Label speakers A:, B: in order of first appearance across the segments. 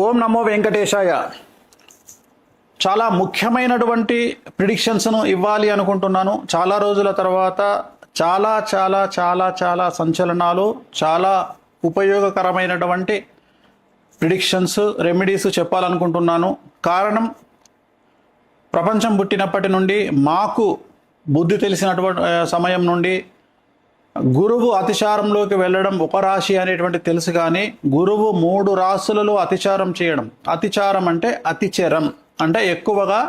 A: ఓం నమో వెంకటేశాయ. చాలా ముఖ్యమైనటువంటి ప్రిడిక్షన్స్ను ఇవ్వాలి అనుకుంటున్నాను. చాలా రోజుల తర్వాత చాలా చాలా చాలా చాలా సంచలనాలు, చాలా ఉపయోగకరమైనటువంటి ప్రిడిక్షన్స్, రెమెడీస్ చెప్పాలనుకుంటున్నాను. కారణం, ప్రపంచం పుట్టినప్పటి నుండి మాకు బుద్ధి తెలిసినటువంటి సమయం నుండి గురువు అతిచారంలోకి వెళ్ళడం ఒక రాశి అనేటువంటి తెలుసు, కానీ గురువు 3 రాశులలో అతిచారం చేయడం, అతిచారం అంటే అతిచరం అంటే ఎక్కువగా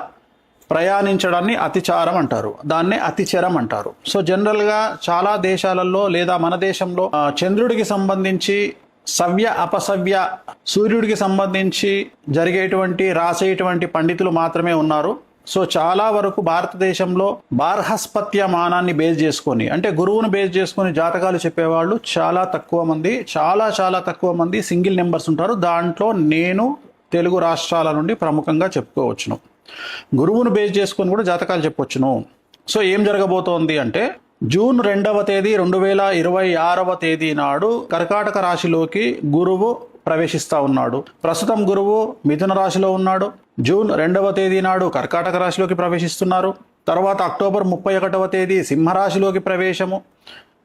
A: ప్రయాణించడాన్ని అతిచారం అంటారు, దాన్నే అతిచరం అంటారు. సో జనరల్గా చాలా దేశాలలో లేదా మన దేశంలో చంద్రుడికి సంబంధించి సవ్య అపసవ్య, సూర్యుడికి సంబంధించి జరిగేటువంటి రాసేటువంటి పండితులు మాత్రమే ఉన్నారు. సో చాలా వరకు భారతదేశంలో బార్హస్పత్యమానాన్ని బేస్ చేసుకొని, అంటే గురువును బేస్ చేసుకొని జాతకాలు చెప్పేవాళ్ళు చాలా తక్కువ మంది, చాలా తక్కువ మంది సింగిల్ నెంబర్స్ ఉంటారు. దాంట్లో నేను తెలుగు రాష్ట్రాల నుండి ప్రముఖంగా చెప్పుకోవచ్చును. గురువును బేస్ చేసుకొని కూడా జాతకాలు చెప్పవచ్చును. సో ఏం జరగబోతోంది అంటే, జూన్ 2వ తేదీ 2026వ తేదీ నాడు కర్కాటక రాశిలోకి గురువు ప్రవేశిస్తూ ఉన్నాడు. ప్రస్తుతం గురువు మిథున రాశిలో ఉన్నాడు. జూన్ 2వ తేదీ నాడు కర్కాటక రాశిలోకి ప్రవేశిస్తున్నారు. తర్వాత అక్టోబర్ 31వ తేదీ సింహరాశిలోకి ప్రవేశము.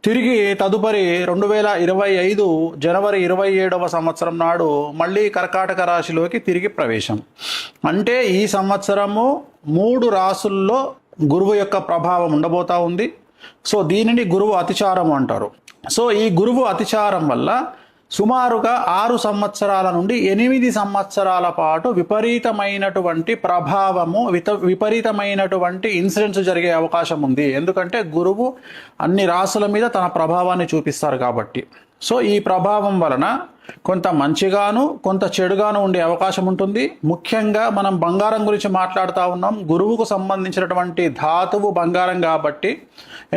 A: తిరిగి తదుపరి 2025 జనవరి 27వ సంవత్సరం నాడు మళ్ళీ కర్కాటక రాశిలోకి తిరిగి ప్రవేశం. అంటే ఈ సంవత్సరము 3 రాశుల్లో గురువు యొక్క ప్రభావం ఉండబోతా ఉంది. సో దీనిని గురువు అతిచారం అంటారు. సో ఈ గురువు అతిచారం వల్ల సుమారుగా 6 సంవత్సరాల నుండి 8 సంవత్సరాల పాటు విపరీతమైనటువంటి ప్రభావము, విపరీతమైనటువంటి ఇన్సిడెంట్స్ జరిగే అవకాశం ఉంది. ఎందుకంటే గురువు అన్ని రాశుల మీద తన ప్రభావాన్ని చూపిస్తారు కాబట్టి. సో ఈ ప్రభావం వలన కొంత మంచిగాను కొంత చెడుగాను ఉండే అవకాశం ఉంటుంది. ముఖ్యంగా మనం బంగారం గురించి మాట్లాడుతూ ఉన్నాం. గురువుకు సంబంధించినటువంటి ధాతువు బంగారం కాబట్టి,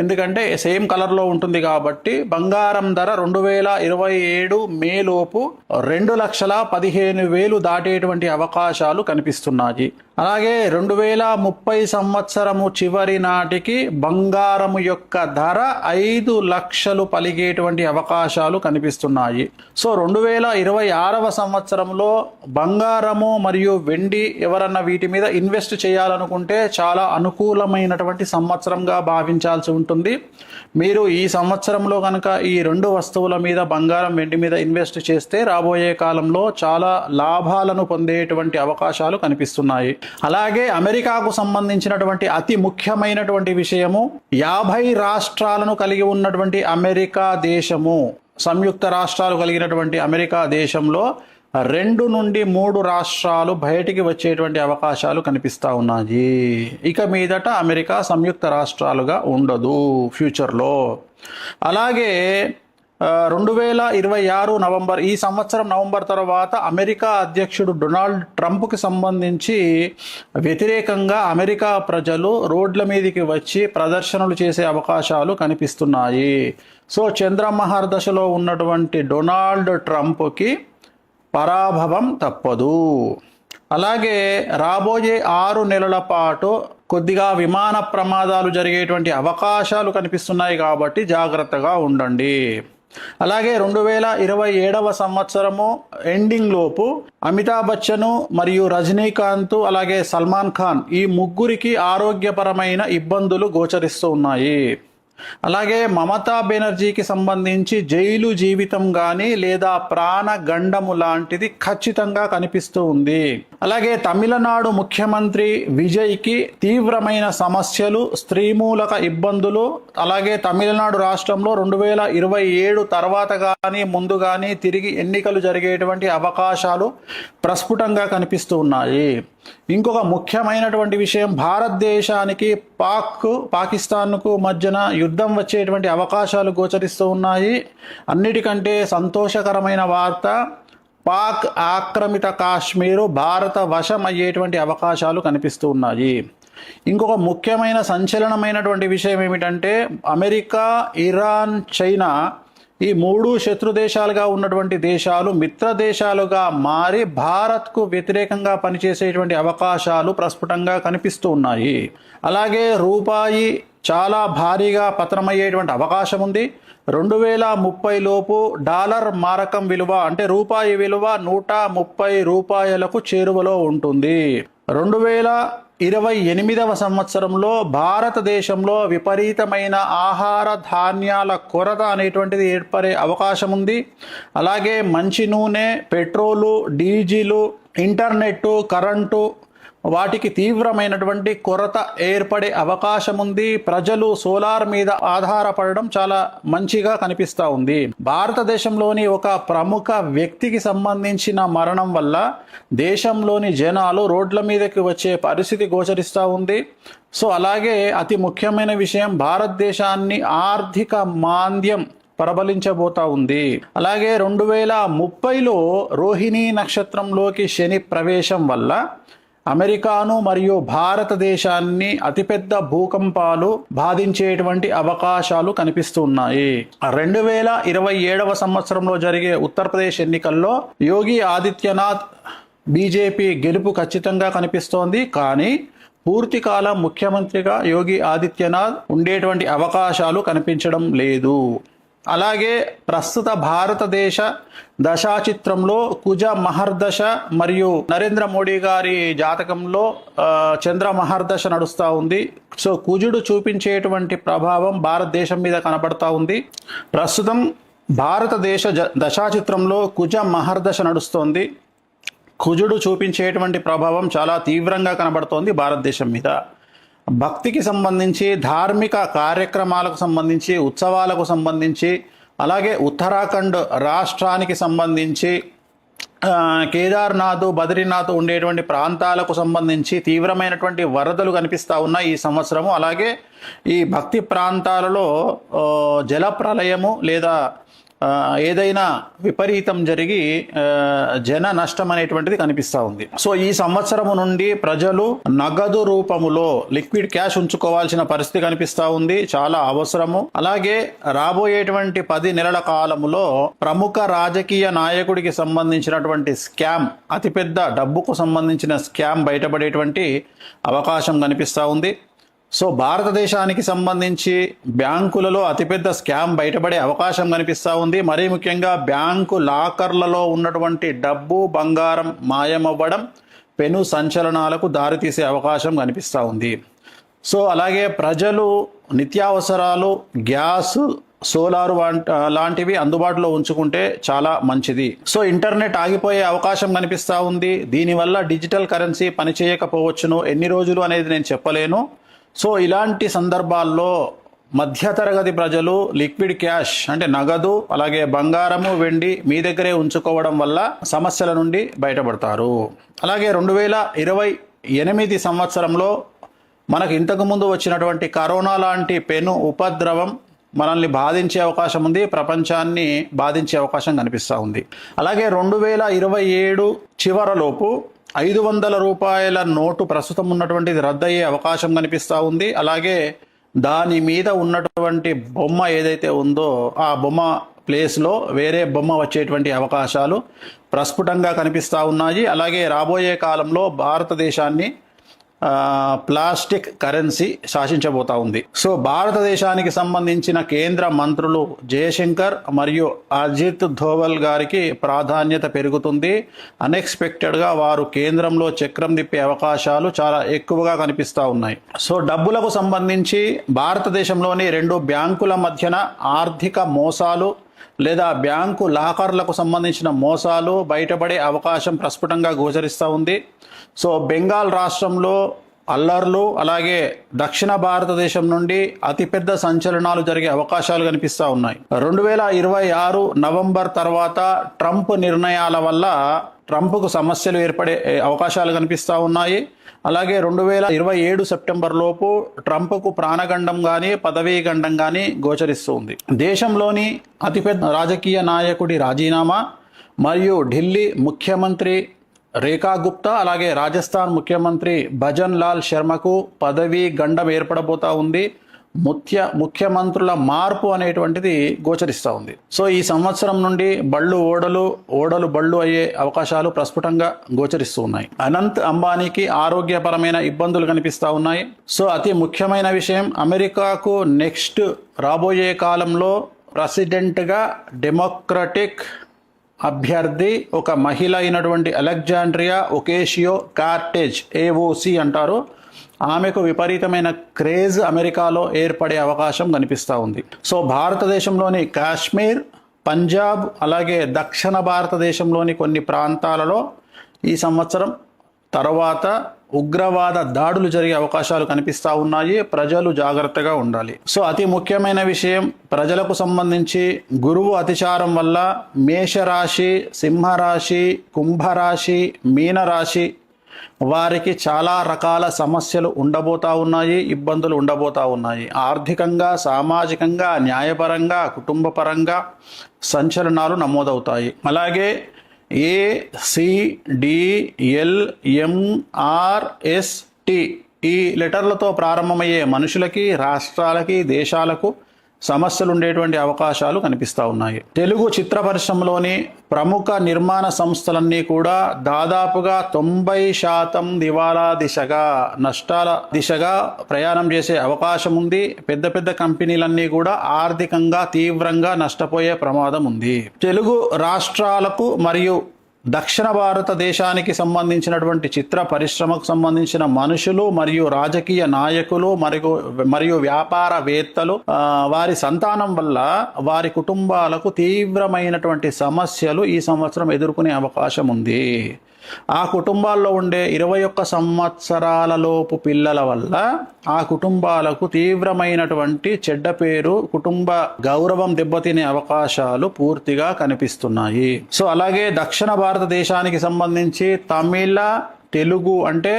A: ఎందుకంటే సేమ్ కలర్లో ఉంటుంది కాబట్టి బంగారం ధర 2027 మే లోపు 2,15,000 దాటేటువంటి అవకాశాలు కనిపిస్తున్నాయి. అలాగే 2030 సంవత్సరము చివరి నాటికి బంగారము యొక్క ధర 5 లక్షలు పలిగేటువంటి అవకాశాలు కనిపిస్తున్నాయి. సో 2026వ సంవత్సరంలో బంగారము మరియు వెండి ఎవరన్నా వీటి మీద ఇన్వెస్ట్ చేయాలనుకుంటే చాలా అనుకూలమైనటువంటి సంవత్సరంగా భావించాల్సి ఉంటుంది. మీరు ఈ సంవత్సరంలో కనుక ఈ 2 వస్తువుల మీద, బంగారం వెండి మీద ఇన్వెస్ట్ చేస్తే రాబోయే కాలంలో చాలా లాభాలను పొందేటువంటి అవకాశాలు కనిపిస్తున్నాయి. అలాగే అమెరికాకు సంబంధించినటువంటి అతి ముఖ్యమైనటువంటి విషయము, 50 రాష్ట్రాలను కలిగి ఉన్నటువంటి అమెరికా దేశము, సంయుక్త రాష్ట్రాలు కలిగినటువంటి అమెరికా దేశంలో 2 నుండి 3 రాష్ట్రాలు బయటికి వచ్చేటువంటి అవకాశాలు కనిపిస్తూ ఉన్నాయి. ఇక మీదట అమెరికా సంయుక్త రాష్ట్రాలుగా ఉండదు ఫ్యూచర్లో. అలాగే 2026 నవంబర్, ఈ సంవత్సరం నవంబర్ తర్వాత అమెరికా అధ్యక్షుడు డొనాల్డ్ ట్రంప్కి సంబంధించి వ్యతిరేకంగా అమెరికా ప్రజలు రోడ్ల మీదకి వచ్చి ప్రదర్శనలు చేసే అవకాశాలు కనిపిస్తున్నాయి. సో చంద్రమహర్ దశలో ఉన్నటువంటి డొనాల్డ్ ట్రంప్కి పరాభవం తప్పదు. అలాగే రాబోయే 6 నెలల పాటు కొద్దిగా విమాన ప్రమాదాలు జరిగేటువంటి అవకాశాలు కనిపిస్తున్నాయి కాబట్టి జాగ్రత్తగా ఉండండి. అలాగే 2027వ సంవత్సరము ఎండింగ్ లోపు అమితాబ్ బచ్చన్ మరియు రజనీకాంత్ అలాగే సల్మాన్ ఖాన్, ఈ ముగ్గురికి ఆరోగ్యపరమైన ఇబ్బందులు గోచరిస్తూ ఉన్నాయి. అలాగే మమతా బెనర్జీకి సంబంధించి జైలు జీవితం కానీ లేదా ప్రాణగండము లాంటిది ఖచ్చితంగా కనిపిస్తూ ఉంది. అలాగే తమిళనాడు ముఖ్యమంత్రి విజయ్కి తీవ్రమైన సమస్యలు, స్త్రీమూలక ఇబ్బందులు, అలాగే తమిళనాడు రాష్ట్రంలో 2027 తర్వాత కానీ ముందు కానీ తిరిగి ఎన్నికలు జరిగేటువంటి అవకాశాలు ప్రస్ఫుటంగా కనిపిస్తూ ఉన్నాయి. ఇంకొక ముఖ్యమైనటువంటి విషయం, భారతదేశానికి పాకిస్తాన్కు మధ్యన యుద్ధం వచ్చేటువంటి అవకాశాలు గోచరిస్తూ ఉన్నాయి. అన్నిటికంటే సంతోషకరమైన వార్త, పాక్ ఆక్రమిత కాశ్మీరు భారత వశం అయ్యేటువంటి అవకాశాలు కనిపిస్తూ ఉన్నాయి. ఇంకొక ముఖ్యమైన సంచలనమైనటువంటి విషయం ఏమిటంటే, అమెరికా, ఇరాన్, చైనా ఈ 3 శత్రు దేశాలుగా ఉన్నటువంటి దేశాలు మిత్ర దేశాలుగా మారి భారత్కు వ్యతిరేకంగా పనిచేసేటువంటి అవకాశాలు ప్రస్ఫుటంగా కనిపిస్తూ ఉన్నాయి. అలాగే రూపాయి చాలా భారీగా పతనమయ్యేటువంటి అవకాశం ఉంది. 2030 లోపు డాలర్ మారకం విలువ అంటే రూపాయి విలువ 130 రూపాయలకు చేరువలో ఉంటుంది. 2028వ సంవత్సరంలో భారతదేశంలో విపరీతమైన ఆహార ధాన్యాల కొరత అనేటువంటిది ఏర్పడే అవకాశం ఉంది. అలాగే మంచి నూనె, పెట్రోలు, డీజిలు, ఇంటర్నెట్టు, కరెంటు వాటికి తీవ్రమైనటువంటి కొరత ఏర్పడే అవకాశం ఉంది. ప్రజలు సోలార్ మీద ఆధారపడడం చాలా మంచిగా కనిపిస్తూ ఉంది. భారతదేశంలోని ఒక ప్రముఖ వ్యక్తికి సంబంధించిన మరణం వల్ల దేశంలోని జనాలు రోడ్ల మీదకి వచ్చే పరిస్థితి గోచరిస్తూ ఉంది. సో అలాగే అతి ముఖ్యమైన విషయం, భారతదేశాన్ని ఆర్థిక మాంద్యం ప్రబలించబోతా ఉంది. అలాగే 2030లో రోహిణీ నక్షత్రంలోకి శని ప్రవేశం వల్ల అమెరికాను మరియు భారతదేశాన్ని అతిపెద్ద భూకంపాలు బాధించేటువంటి అవకాశాలు కనిపిస్తున్నాయి. 2027వ సంవత్సరంలో జరిగే ఉత్తరప్రదేశ్ ఎన్నికల్లో యోగి ఆదిత్యనాథ్ బీజేపీ గెలుపు ఖచ్చితంగా కనిపిస్తోంది. కానీ పూర్తికాలం ముఖ్యమంత్రిగా యోగి ఆదిత్యనాథ్ ఉండేటువంటి అవకాశాలు కనిపించడం లేదు. అలాగే ప్రస్తుత భారతదేశ దశాచిత్రంలో కుజ మహర్దశ మరియు నరేంద్ర మోడీ గారి జాతకంలో చంద్ర మహర్దశ నడుస్తూ ఉంది. సో కుజుడు చూపించేటువంటి ప్రభావం భారతదేశం మీద కనబడతా ఉంది. ప్రస్తుతం భారతదేశ దశాచిత్రంలో కుజ మహర్దశ నడుస్తోంది. కుజుడు చూపించేటువంటి ప్రభావం చాలా తీవ్రంగా కనబడుతోంది భారతదేశం మీద. భక్తికి సంబంధించి, ధార్మిక కార్యక్రమాలకు సంబంధించి, ఉత్సవాలకు సంబంధించి, అలాగే ఉత్తరాఖండ్ రాష్ట్రానికి సంబంధించి, కేదార్నాథ్, బద్రీనాథ్ ఉండేటువంటి ప్రాంతాలకు సంబంధించి తీవ్రమైనటువంటి వరదలు కనిపిస్తూ ఉన్నాయి ఈ సంవత్సరము. అలాగే ఈ భక్తి ప్రాంతాలలో జల ప్రళయము లేదా ఏదైనా విపరీతం జరిగి జన నష్టం అనేటువంటిది కనిపిస్తూ ఉంది. సో ఈ సంవత్సరము నుండి ప్రజలు నగదు రూపములో లిక్విడ్ క్యాష్ ఉంచుకోవాల్సిన పరిస్థితి కనిపిస్తూ ఉంది, చాలా అవసరము. అలాగే రాబోయేటువంటి 10 నెలల కాలములో ప్రముఖ రాజకీయ నాయకుడికి సంబంధించినటువంటి స్కామ్, అతిపెద్ద డబ్బుకు సంబంధించిన స్కామ్ బయటపడేటువంటి అవకాశం కనిపిస్తూ ఉంది. సో భారతదేశానికి సంబంధించి బ్యాంకులలో అతిపెద్ద స్కామ్ బయటపడే అవకాశం కనిపిస్తూ ఉంది. మరీ ముఖ్యంగా బ్యాంకు లాకర్లలో ఉన్నటువంటి డబ్బు, బంగారం మాయమవ్వడం పెను సంచలనాలకు దారితీసే అవకాశం కనిపిస్తూ ఉంది. సో అలాగే ప్రజలు నిత్యావసరాలు, గ్యాస్, సోలారు లాంటివి అందుబాటులో ఉంచుకుంటే చాలా మంచిది. సో ఇంటర్నెట్ ఆగిపోయే అవకాశం కనిపిస్తూ ఉంది. దీనివల్ల డిజిటల్ కరెన్సీ పనిచేయకపోవచ్చును, ఎన్ని రోజులు అనేది నేను చెప్పలేను. సో ఇలాంటి సందర్భాల్లో మధ్యతరగతి ప్రజలు లిక్విడ్ క్యాష్ అంటే నగదు, అలాగే బంగారము, వెండి మీ దగ్గరే ఉంచుకోవడం వల్ల సమస్యల నుండి బయటపడతారు. అలాగే 2028 సంవత్సరంలో మనకు ఇంతకుముందు వచ్చినటువంటి కరోనా లాంటి పెను ఉపద్రవం మనల్ని బాధించే అవకాశం ఉంది, ప్రపంచాన్ని బాధించే అవకాశం కనిపిస్తూ ఉంది. అలాగే 2027 చివరలోపు 500 రూపాయల నోటు ప్రస్తుతం ఉన్నటువంటిది రద్దయ్యే అవకాశం కనిపిస్తూ ఉంది. అలాగే దాని మీద ఉన్నటువంటి బొమ్మ ఏదైతే ఉందో ఆ బొమ్మ ప్లేస్లో వేరే బొమ్మ వచ్చేటువంటి అవకాశాలు ప్రస్ఫుటంగా కనిపిస్తూ ఉన్నాయి. అలాగే రాబోయే కాలంలో భారతదేశాన్ని ప్లాస్టిక్ కరెన్సీ శాసించబోతా ఉంది. సో భారతదేశానికి సంబంధించిన కేంద్ర మంత్రులు జయశంకర్ మరియు అజిత్ ధోవల్ గారికి ప్రాధాన్యత పెరుగుతుంది. అన్ఎక్స్పెక్టెడ్గా వారు కేంద్రంలో చక్రం తిప్పే అవకాశాలు చాలా ఎక్కువగా కనిపిస్తూ ఉన్నాయి. సో డబ్బులకు సంబంధించి భారతదేశంలోని 2 బ్యాంకుల మధ్యన ఆర్థిక మోసాలు లేదా బ్యాంకు లాకర్లకు సంబంధించిన మోసాలు బయటపడే అవకాశం ప్రస్ఫుటంగా గోచరిస్తూ ఉంది. సో బెంగాల్ రాష్ట్రంలో అల్లర్లు, అలాగే దక్షిణ భారతదేశం నుండి అతిపెద్ద సంచలనాలు జరిగే అవకాశాలు కనిపిస్తూ ఉన్నాయి. 2026 నవంబర్ తర్వాత ట్రంప్ నిర్ణయాల వల్ల ట్రంప్కు సమస్యలు ఏర్పడే అవకాశాలు కనిపిస్తూ ఉన్నాయి. అలాగే 2027 సెప్టెంబర్ లోపు ట్రంప్కు ప్రాణగండం కానీ పదవీ గండం కానీ గోచరిస్తుంది. దేశంలోని అతిపెద్ద రాజకీయ నాయకుడి రాజీనామా మరియు ఢిల్లీ ముఖ్యమంత్రి రేఖా గుప్తా, అలాగే రాజస్థాన్ ముఖ్యమంత్రి భజన్ లాల్ శర్మకు పదవీ గండం ఏర్పడబోతా ఉంది. ముఖ్యమంత్రుల మార్పు అనేటువంటిది గోచరిస్తూ ఉంది. సో ఈ సంవత్సరం నుండి ఓడలు బళ్ళు అయ్యే అవకాశాలు ప్రస్ఫుటంగా గోచరిస్తూ ఉన్నాయి. అనంత్ అంబానీకి ఆరోగ్యపరమైన ఇబ్బందులు కనిపిస్తూ ఉన్నాయి. సో అతి ముఖ్యమైన విషయం, అమెరికాకు నెక్స్ట్ రాబోయే కాలంలో ప్రెసిడెంట్గా డెమోక్రటిక్ అభ్యర్థి ఒక మహిళ అయినటువంటి అలెగ్జాండ్రియా ఒకేషియో కార్టెజ్, AOC అంటారు. ఆమెకు విపరీతమైన క్రేజ్ అమెరికాలో ఏర్పడే అవకాశం కనిపిస్తూ ఉంది. సో భారతదేశంలోని కాశ్మీర్, పంజాబ్, అలాగే దక్షిణ భారతదేశంలోని కొన్ని ప్రాంతాలలో ఈ సంవత్సరం తర్వాత ఉగ్రవాద దాడులు జరిగే అవకాశాలు కనిపిస్తూ ఉన్నాయి. ప్రజలు జాగ్రత్తగా ఉండాలి. సో అతి ముఖ్యమైన విషయం, ప్రజలకు సంబంధించి గురువు అతిచారం వల్ల మేషరాశి, సింహరాశి, కుంభరాశి, మీనరాశి వారికి చాలా రకాల సమస్యలు ఉండబోతా ఉన్నాయి, ఇబ్బందులు ఉండబోతా ఉన్నాయి. ఆర్థికంగా, సామాజికంగా, న్యాయపరంగా, కుటుంబపరంగా సంచలనాలు నమోదవుతాయి. అలాగే ACDLMRST ఈ లెటర్లతో ప్రారంభమయ్యే మనుషులకి, రాష్ట్రాలకి, దేశాలకు సమస్యలు ఉండేటువంటి అవకాశాలు కనిపిస్తూ ఉన్నాయి. తెలుగు చిత్ర పరిశ్రమలోని ప్రముఖ నిర్మాణ సంస్థలన్నీ కూడా దాదాపుగా 90% దివాలా దిశగా, నష్టాల దిశగా ప్రయాణం చేసే అవకాశం ఉంది. పెద్ద పెద్ద కంపెనీలన్నీ కూడా ఆర్థికంగా తీవ్రంగా నష్టపోయే ప్రమాదం ఉంది. తెలుగు రాష్ట్రాలకు మరియు దక్షిణ భారతదేశానికి సంబంధించినటువంటి చిత్ర పరిశ్రమకు సంబంధించిన మనుషులు మరియు రాజకీయ నాయకులు మరియు వ్యాపారవేత్తలు వారి సంతానం వల్ల వారి కుటుంబాలకు తీవ్రమైనటువంటి సమస్యలు ఈ సంవత్సరం ఎదుర్కొనే అవకాశం ఉంది. ఆ కుటుంబాల్లో ఉండే 21 సంవత్సరాల లోపు పిల్లల వల్ల ఆ కుటుంబాలకు తీవ్రమైనటువంటి చెడ్డ పేరు, కుటుంబ గౌరవం దెబ్బతినే అవకాశాలు పూర్తిగా కనిపిస్తున్నాయి. సో అలాగే దక్షిణ భారతదేశానికి సంబంధించి తమిళ, తెలుగు అంటే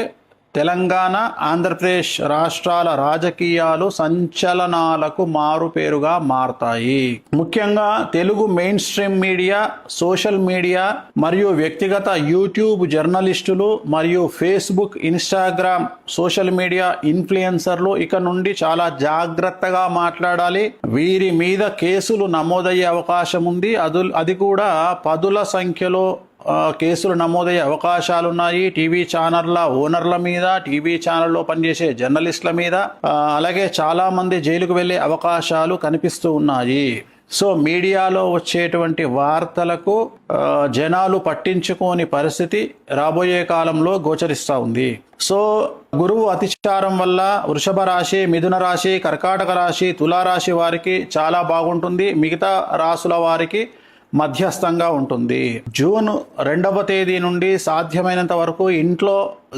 A: తెలంగాణ, ఆంధ్రప్రదేశ్ రాష్ట్రాల రాజకీయాలు సంచలనాలకు మారుపేరుగా మారతాయి. ముఖ్యంగా Telugu main stream media, social media మరియు వ్యక్తిగత యూట్యూబ్ జర్నలిస్టులు మరియు ఫేస్బుక్, ఇన్స్టాగ్రామ్ సోషల్ మీడియా ఇన్ఫ్లుయెన్సర్లు ఇక నుండి చాలా జాగ్రత్తగా మాట్లాడాలి. వీరి మీద కేసులు నమోదయ్యే అవకాశం ఉంది. అది కూడా పదుల సంఖ్యలో కేసులు నమోదయ్యే అవకాశాలున్నాయి. టీవీ ఛానళ్ల ఓనర్ల మీద, టీవీ ఛానల్లో పనిచేసే జర్నలిస్టుల మీద, అలాగే చాలా మంది జైలుకు వెళ్లే అవకాశాలు కనిపిస్తూ ఉన్నాయి. సో మీడియాలో వచ్చేటువంటి వార్తలకు జనాలు పట్టించుకోని పరిస్థితి రాబోయే కాలంలో గోచరిస్తూ ఉంది. సో గురువు అతిచారం వల్ల వృషభ రాశి, మిథున రాశి, కర్కాటక రాశి, తులారాశి వారికి చాలా బాగుంటుంది. మిగతా రాశుల వారికి మధ్యస్థంగా ఉంటుంది. జూన్ 2వ తేదీ నుండి సాధ్యమైనంత వరకు ఇంట్లో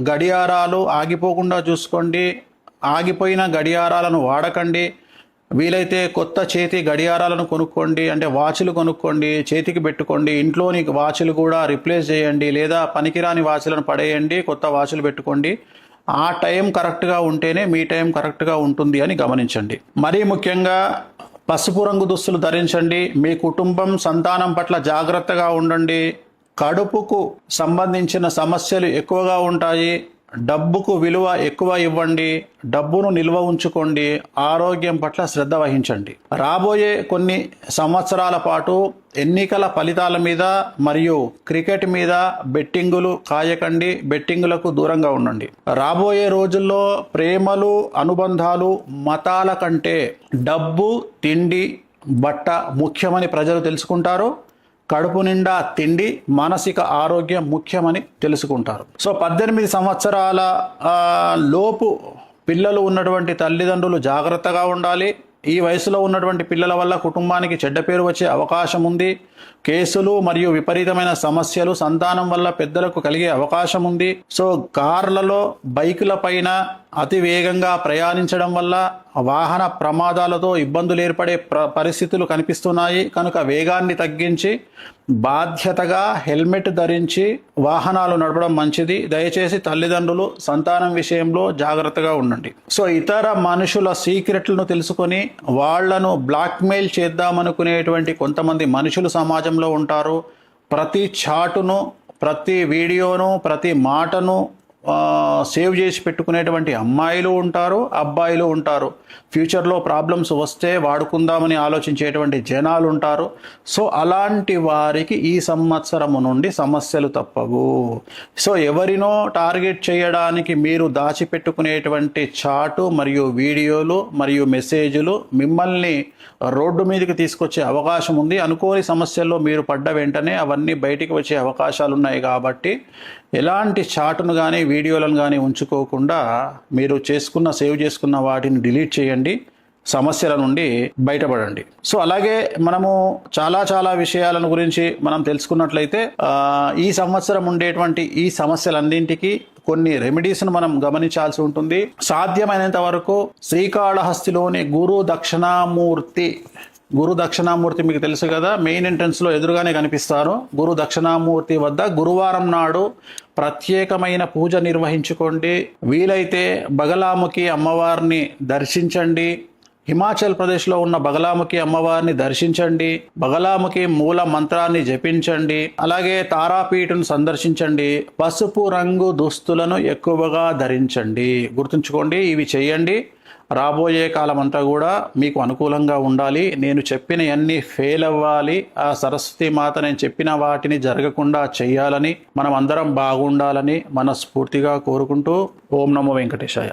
A: గడియారాలు ఆగిపోకుండా చూసుకోండి. ఆగిపోయిన గడియారాలను వాడకండి. వీలైతే కొత్త చేతి గడియారాలను కొనుక్కోండి, అంటే వాచ్లు కొనుక్కోండి, చేతికి పెట్టుకోండి. ఇంట్లోని వాచ్లు కూడా రిప్లేస్ చేయండి, లేదా పనికిరాని వాచ్లను పడేయండి, కొత్త వాచ్లు పెట్టుకోండి. ఆ టైం కరెక్ట్గా ఉంటేనే మీ టైం కరెక్ట్గా ఉంటుంది అని గమనించండి. మరీ ముఖ్యంగా పసుపు రంగు దుస్తులు ధరించండి. మీ కుటుంబం, సంతానం పట్ల జాగ్రత్తగా ఉండండి. కడుపుకు సంబంధించిన సమస్యలు ఎక్కువగా ఉంటాయి. డబ్బుకు విలువ ఎక్కువ ఇవ్వండి. డబ్బును నిల్వ ఉంచుకోండి. ఆరోగ్యం పట్ల శ్రద్ధ వహించండి. రాబోయే కొన్ని సంవత్సరాల పాటు ఎన్నికల ఫలితాల మీద మరియు క్రికెట్ మీద బెట్టింగులు కాయకండి. బెట్టింగులకు దూరంగా ఉండండి. రాబోయే రోజుల్లో ప్రేమలు, అనుబంధాలు మతాల కంటే డబ్బు, తిండి, బట్ట ముఖ్యమని ప్రజలు తెలుసుకుంటారు. కడుపు నిండా తిండి, మానసిక ఆరోగ్యం ముఖ్యమని తెలుసుకుంటారు. సో 18 సంవత్సరాల లోపు పిల్లలు ఉన్నటువంటి తల్లిదండ్రులు జాగ్రత్తగా ఉండాలి. ఈ వయసులో ఉన్నటువంటి పిల్లల వల్ల కుటుంబానికి చెడ్డ పేరు వచ్చే అవకాశం ఉంది. కేసులు మరియు విపరీతమైన సమస్యలు సంతానం వల్ల పెద్దలకు కలిగే అవకాశం ఉంది. సో కార్లలో, బైకుల పైన అతి వేగంగా ప్రయాణించడం వల్ల వాహన ప్రమాదాలతో ఇబ్బందులు ఏర్పడే పరిస్థితులు కనిపిస్తున్నాయి. కనుక వేగాన్ని తగ్గించి బాధ్యతగా హెల్మెట్ ధరించి వాహనాలు నడపడం మంచిది. దయచేసి తల్లిదండ్రులు సంతానం విషయంలో జాగ్రత్తగా ఉండండి. సో ఇతర మనుషుల సీక్రెట్లను తెలుసుకొని వాళ్లను బ్లాక్మెయిల్ చేద్దామనుకునేటువంటి కొంతమంది మనుషులు సమాజంలో ఉంటారు. ప్రతి చాటును, ప్రతి వీడియోను, ప్రతి మాటను సేవ్ చేసి పెట్టుకునేటువంటి అమ్మాయిలు ఉంటారు, అబ్బాయిలు ఉంటారు. ఫ్యూచర్లో ప్రాబ్లమ్స్ వస్తే వాడుకుందామని ఆలోచించేటువంటి జనాలు ఉంటారు. సో అలాంటి వారికి ఈ సంవత్సరము నుండి సమస్యలు తప్పవు. సో ఎవరినో టార్గెట్ చేయడానికి మీరు దాచిపెట్టుకునేటువంటి చాటు మరియు వీడియోలు మరియు మెసేజ్లు మిమ్మల్ని రోడ్డు మీదకి తీసుకొచ్చే అవకాశం ఉంది. అనుకోని సమస్యల్లో మీరు పడ్డ వెంటనే అవన్నీ బయటికి వచ్చే అవకాశాలు ఉన్నాయి. కాబట్టి ఎలాంటి చాటును కానీ వీడియోలను కానీ ఉంచుకోకుండా మీరు సేవ్ చేసుకున్న వాటిని డిలీట్ చేయండి, సమస్యల నుండి బయటపడండి. సో అలాగే మనము చాలా విషయాలను గురించి మనం తెలుసుకున్నట్లయితే ఈ సంవత్సరం ఉండేటువంటి ఈ సమస్యలన్నింటికి కొన్ని రెమెడీస్ను మనం గమనించాల్సి ఉంటుంది. సాధ్యమైనంత వరకు శ్రీకాళహస్తిలోని గురు దక్షిణామూర్తి మీకు తెలుసు కదా, మెయిన్ ఎంట్రన్స్ లో ఎదురుగానే కనిపిస్తారు. గురు దక్షిణామూర్తి వద్ద గురువారం నాడు ప్రత్యేకమైన పూజ నిర్వహించుకోండి. వీలైతే బగలాముఖి అమ్మవారిని దర్శించండి. హిమాచల్ ప్రదేశ్లో ఉన్న బగలాముఖి అమ్మవారిని దర్శించండి. బగలాముఖి మూల మంత్రాన్ని జపించండి. అలాగే తారాపీఠను సందర్శించండి. పసుపు రంగు దుస్తులను ఎక్కువగా ధరించండి. గుర్తుంచుకోండి, ఇవి చేయండి. రాబోయే కాలం అంతా కూడా మీకు అనుకూలంగా ఉండాలి. నేను చెప్పినవన్నీ ఫెయిల్ అవ్వాలి. ఆ సరస్వతి మాత నేను చెప్పిన వాటిని జరగకుండా చేయాలని, మనం అందరం బాగుండాలని మనస్ఫూర్తిగా కోరుకుంటూ ఓం నమో వెంకటేశాయ.